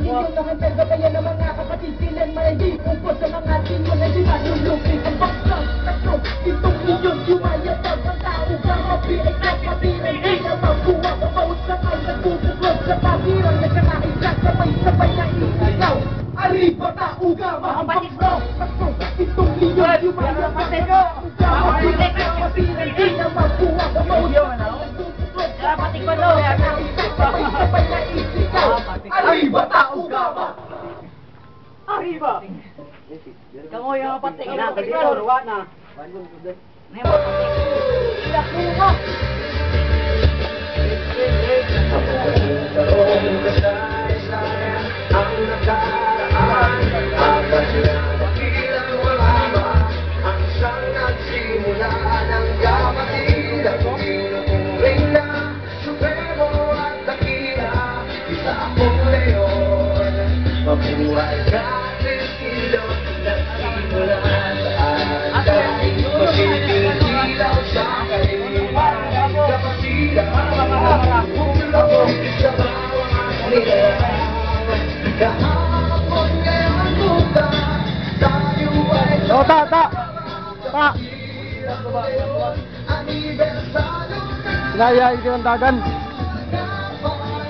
Yung mga pendo kaya ng mga kapatid silang malay Upos sa mga sinyo na di manulupin Ang baklang tatlo, itong milyon Yumayabag ang tao Garabi ay kapatiran Di na magkuha sa paus na kay Nagbubuklod sa pagiran Nagkakaisa sabay-sabay na ikaw Arriba tao gama Ang baklang tatlo, itong milyon Yumayabag ang tao Garabi ay kapatiran Di na magkuha sa paus na kay Nagbubuklod sa pagiran Sabay-sabay na ikaw Arriba tao gama Arriba! Kamu yang apa ting? Nah, tadi itu ruwet na. Ini mau ting. Tidak lupa. Oh, tak. Naya ikinantagan.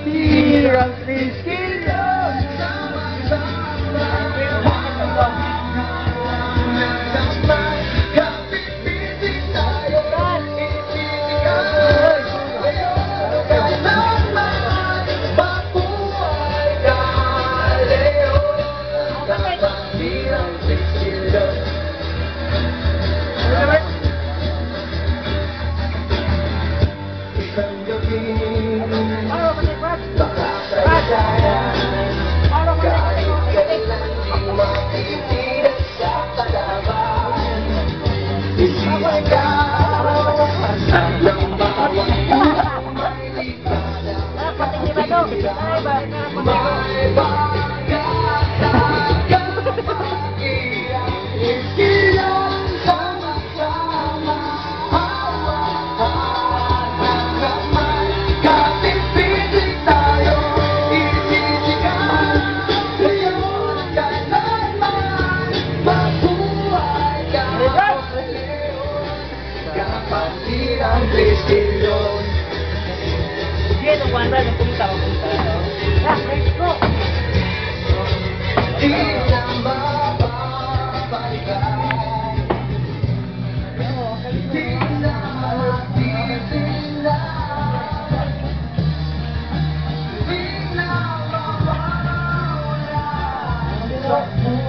Tirang piskin. Dia tu pandai nak punta. Dah, let's go. Thank you.